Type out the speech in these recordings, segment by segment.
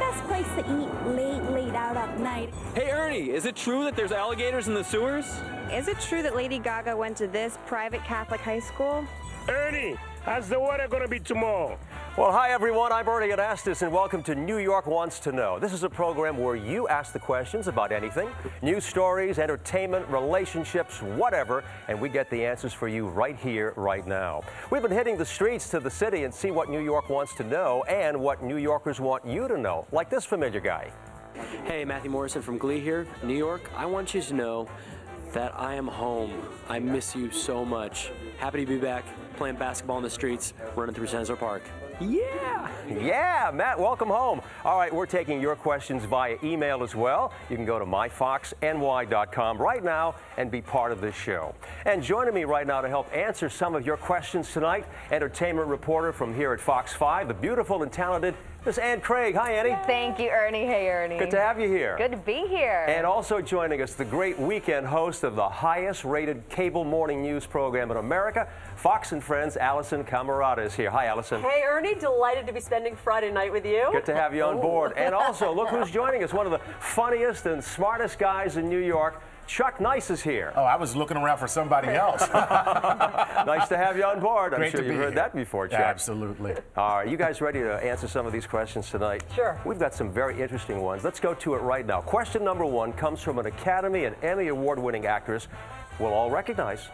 best place to eat late out at night. Hey, Ernie, is it true that there's alligators in the sewers? Is it true that Lady Gaga went to this private Catholic high school? Ernie, how's the weather going to be tomorrow? Well, hi, everyone. I'm Ernie Anastos, and welcome to New York Wants to Know. This is a program where you ask the questions about anything, news stories, entertainment, relationships, whatever, and we get the answers for you right here, right now. We've been hitting the streets to the city and see what New York wants to know and what New Yorkers want you to know, like this familiar guy. Hey, Matthew Morrison from Glee here, New York. I want you to know that I am home. I miss you so much. Happy to be back playing basketball in the streets, running through Central Park. Yeah, Matt, welcome home. All right, we're taking your questions via email as well. You can go to myfoxny.com right now and be part of this show. And joining me right now to help answer some of your questions tonight, entertainment reporter from here at Fox 5, the beautiful and talented Miss Ann Craig. Hi, Annie. Thank you, Ernie. Hey, Ernie. Good to have you here. Good to be here. And also joining us, the great weekend host of the highest-rated cable morning news program in America, Fox and Friends, Allison Camerata is here. Hi, Allison. Hey, Ernie. Delighted to be spending Friday night with you. Good to have you on board. And also, look who's joining us, one of the funniest and smartest guys in New York. Chuck Nice is here. Oh, I was looking around for somebody else. Nice to have you on board. Great I'm sure you've heard that before, Chuck. Absolutely. All right, you guys ready to answer some of these questions tonight? Sure. We've got some very interesting ones. Let's go to it right now. Question number one comes from an Academy and Emmy Award-winning actress we'll all recognize.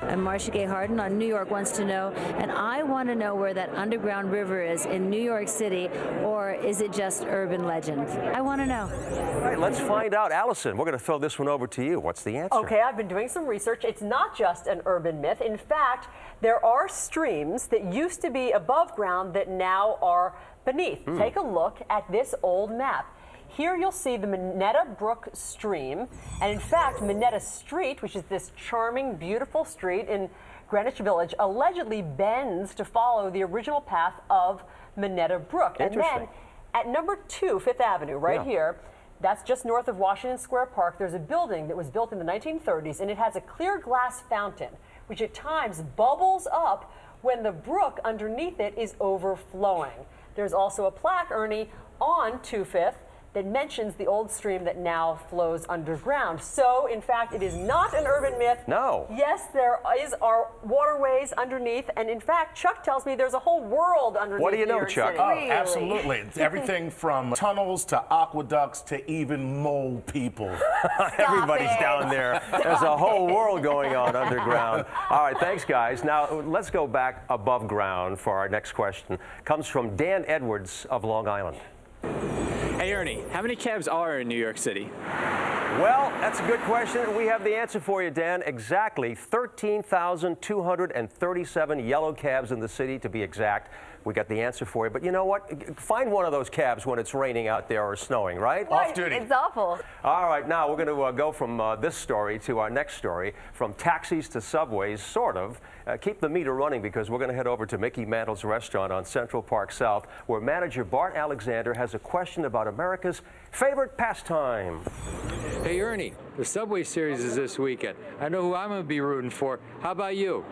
I'm Marcia Gay Harden on New York Wants to Know, and I want to know where that underground river is in New York City, or is it just urban legend? I want to know. All right, let's find out. Allison, we're going to throw this one over to you. What's the answer? Okay, I've been doing some research. It's not just an urban myth. In fact, there are streams that used to be above ground that now are beneath. Take a look at this old map. Here you'll see the Minetta Brook stream, and in fact, Minetta Street, which is this charming, beautiful street in Greenwich Village, allegedly bends to follow the original path of Minetta Brook. And then at number 2, Fifth Avenue, right here, that's just north of Washington Square Park, there's a building that was built in the 1930s, and it has a clear glass fountain, which at times bubbles up when the brook underneath it is overflowing. There's also a plaque, Ernie, on 2 Fifth that mentions the old stream that now flows underground. So, in fact, it is not an urban myth. No. Yes, there are waterways underneath, and in fact, Chuck tells me there's a whole world underneath. What do you know, New York Chuck? City. Oh, Really? absolutely. It's everything from tunnels to aqueducts to even mole people. Everybody's it. down there. There's a whole world going on underground. All right, thanks, guys. Now, let's go back above ground for our next question. Comes from Dan Edwards of Long Island. Hey, Ernie, how many cabs are in New York City? Well, that's a good question. We have the answer for you, Dan. Exactly 13,237 yellow cabs in the city, to be exact. We got the answer for you. But you know what? Find one of those cabs when it's raining out there or snowing, right? Off duty. It's awful. All right, now we're going to go from this story to our next story, from taxis to subways, sort of. Keep the meter running because we're going to head over to Mickey Mantle's restaurant on Central Park South, where manager Bart Alexander has a question about America's favorite pastime. Hey, Ernie, the Subway Series is this weekend. I know who I'm going to be rooting for. How about you?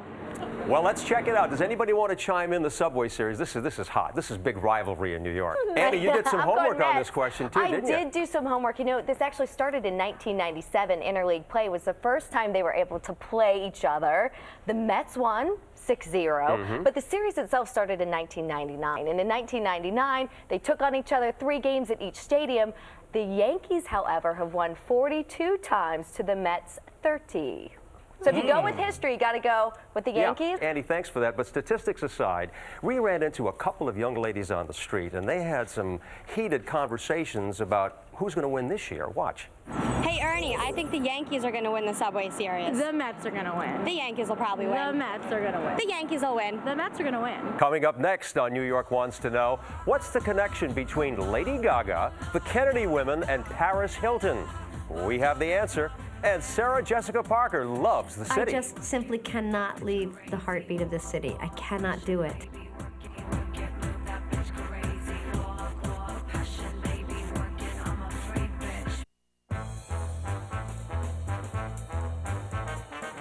Well, let's check it out. Does anybody want to chime in the Subway Series? This is hot. This is big rivalry in New York. Annie, you did some homework on this question, too, didn't you? I did do some homework. You know, this actually started in 1997. Interleague play was the first time they were able to play each other. The Mets won 6-0, but the series itself started in 1999. And in 1999, they took on each other 3 games at each stadium. The Yankees, however, have won 42 times to the Mets 30. So if you go with history, you got to go with the Yankees. Yeah, Andy, thanks for that. But statistics aside, we ran into a couple of young ladies on the street, and they had some heated conversations about who's going to win this year. Watch. Hey, Ernie, I think the Yankees are going to win the Subway Series. The Mets are going to win. The Yankees will probably win. The Mets are going to win. The Yankees will win. The Mets are going to win. Coming up next on New York Wants to Know, what's the connection between Lady Gaga, the Kennedy women, and Paris Hilton? We have the answer. And Sarah Jessica Parker loves the city. I just simply cannot leave the heartbeat of this city. I cannot do it.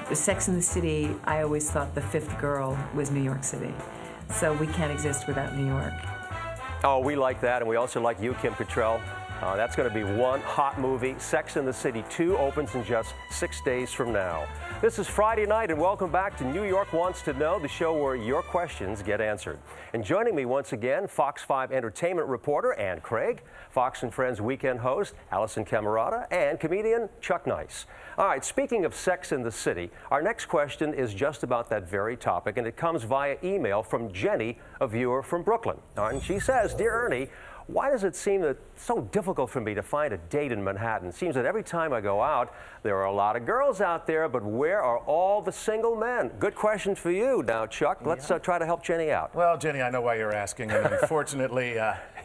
The Sex and the City, I always thought the fifth girl was New York City. So we can't exist without New York. Oh, we like that, and we also like you, Kim Cattrall. That's going to be one hot movie. Sex and the City 2 opens in just 6 days from now. This is Friday night, and welcome back to New York Wants to Know, the show where your questions get answered. And joining me once again, Fox 5 entertainment reporter Ann Craig, Fox and Friends weekend host Allison Camerata, and comedian Chuck Nice. All right, speaking of Sex in the City, our next question is just about that very topic, and it comes via email from Jenny, a viewer from Brooklyn. And she says, "Dear Ernie, why does it seem that it's so difficult for me to find a date in Manhattan? It seems that every time I go out, there are a lot of girls out there, but where are all the single men?" Good question for you now, Chuck. Let's try to help Jenny out. Well, Jenny, I know why you're asking, and unfortunately,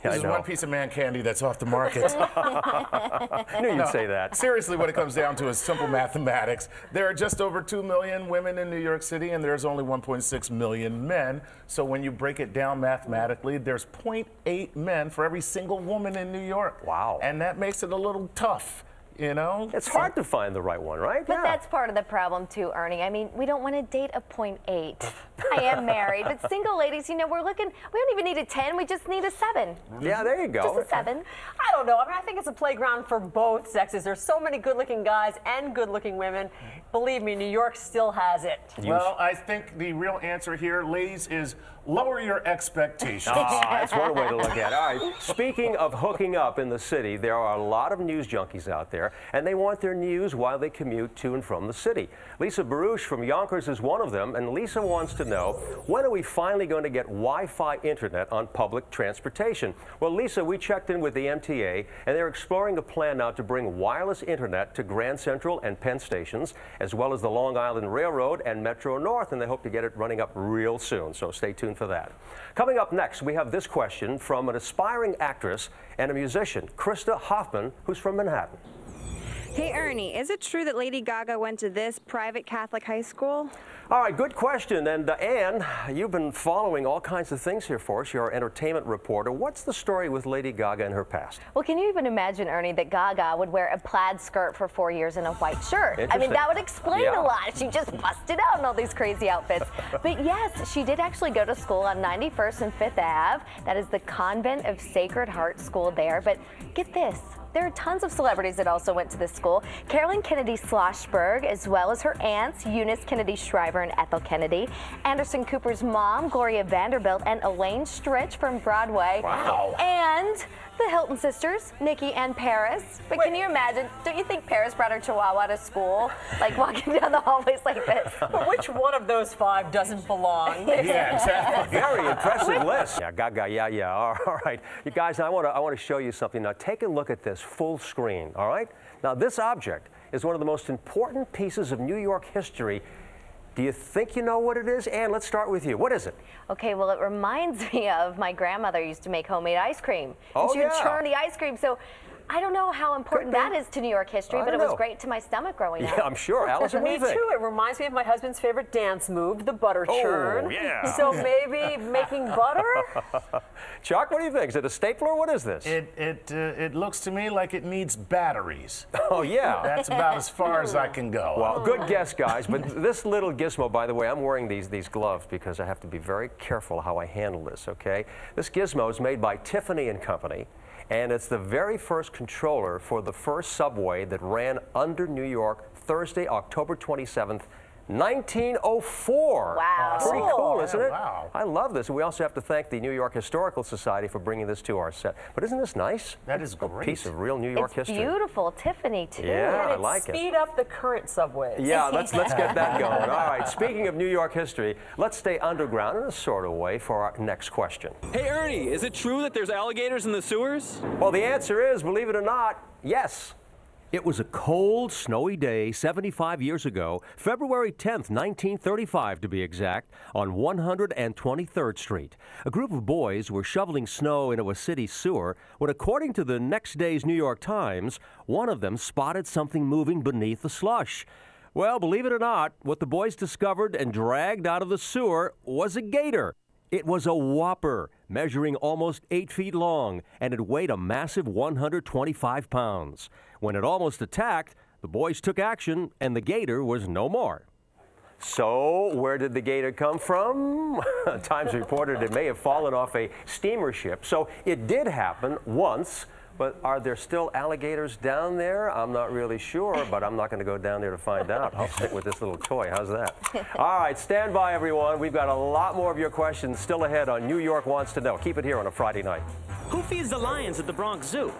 this is one piece of man candy that's off the market. I knew you'd say that. Seriously, what it comes down to is simple mathematics. There are just over 2 million women in New York City, and there's only 1.6 million men. So when you break it down mathematically, there's 0.8 men for every single woman in New York. Wow. And that makes it a little tough. You know? It's hard to find the right one, right? But that's part of the problem too, Ernie. I mean, we don't want to date a 0.8. I am married, but single ladies, you know, we don't even need a 10, we just need a 7. Yeah, there you go. Just a 7. I don't know. I mean, I think it's a playground for both sexes. There's so many good-looking guys and good-looking women. Believe me, New York still has it. Well, I think the real answer here, ladies, is lower your expectations. That's one way to look at it. All right, speaking of hooking up in the city, there are a lot of news junkies out there, and they want their news while they commute to and from the city. Lisa Baruch from Yonkers is one of them, and Lisa wants to know, when are we finally going to get Wi-Fi internet on public transportation? Well, Lisa, we checked in with the MTA, and they're exploring a plan now to bring wireless internet to Grand Central and Penn stations, as well as the Long Island Railroad and Metro North, and they hope to get it running up real soon, so stay tuned for that. Coming up next, we have this question from an aspiring actress and a musician, Krista Hoffman, who's from Manhattan. Hey, Ernie, is it true that Lady Gaga went to this private Catholic high school? All right, good question. And Ann, you've been following all kinds of things here for us. You're our entertainment reporter. What's the story with Lady Gaga and her past? Well, can you even imagine, Ernie, that Gaga would wear a plaid skirt for 4 years and a white shirt? I mean, that would explain a lot. She just busted out in all these crazy outfits. But yes, she did actually go to school on 91st and 5th Ave. That is the Convent of Sacred Heart School there. But get this. There are tons of celebrities that also went to this school. Carolyn Kennedy Schlossberg, as well as her aunts, Eunice Kennedy Shriver and Ethel Kennedy, Anderson Cooper's mom, Gloria Vanderbilt, and Elaine Stritch from Broadway. Wow. And the Hilton sisters, Nikki and Paris. But can you imagine, don't you think Paris brought her chihuahua to school? Like walking down the hallways like this. But which one of those 5 doesn't belong? Yeah, exactly. Very impressive list. Yeah, Gaga, yeah. All right. You guys, I want to show you something. Now, take a look at this full screen, all right? Now, this object is one of the most important pieces of New York history. Do you think you know what it is? Ann, let's start with you. What is it? Okay, well, it reminds me of my grandmother used to make homemade ice cream. Oh, and she would churn the ice cream. So I don't know how important that is to New York history, but it was great to my stomach growing up. Yeah, I'm sure. Allison, what do Me you think? too. It reminds me of my husband's favorite dance move, the butter churn. Oh, yeah. So maybe making butter? Chuck, what do you think? Is it a stapler? What is this? It looks to me like it needs batteries. Oh, yeah. That's about as far as I can go. Well, good guess, guys. But this little gizmo, by the way, I'm wearing these gloves because I have to be very careful how I handle this, okay? This gizmo is made by Tiffany & Company, and it's the very first controller for the first subway that ran under New York Thursday, October 27th, 1904. Wow. Pretty cool, isn't it? Wow. I love this. We also have to thank the New York Historical Society for bringing this to our set. But isn't this nice? That is A great. piece of real New York It's history. beautiful. Tiffany, too. Yeah, And I like it. speed up the current subways. Yeah, let's get that going. All right, speaking of New York history, let's stay underground in a sort of way for our next question. Hey, Ernie, is it true that there's alligators in the sewers? Well, the answer is, believe it or not, yes. It was a cold, snowy day 75 years ago, February 10th, 1935 to be exact, on 123rd Street. A group of boys were shoveling snow into a city sewer when, according to the next day's New York Times, one of them spotted something moving beneath the slush. Well, believe it or not, what the boys discovered and dragged out of the sewer was a gator. It was a whopper, measuring almost 8 feet long, and it weighed a massive 125 pounds. When it almost attacked, the boys took action, and the gator was no more. So, where did the gator come from? Times reported it may have fallen off a steamer ship. So, it did happen once, but are there still alligators down there? I'm not really sure, but I'm not going to go down there to find out. I'll stick with this little toy. How's that? All right, stand by, everyone. We've got a lot more of your questions still ahead on New York Wants to Know. Keep it here on a Friday night. Who feeds the lions at the Bronx Zoo?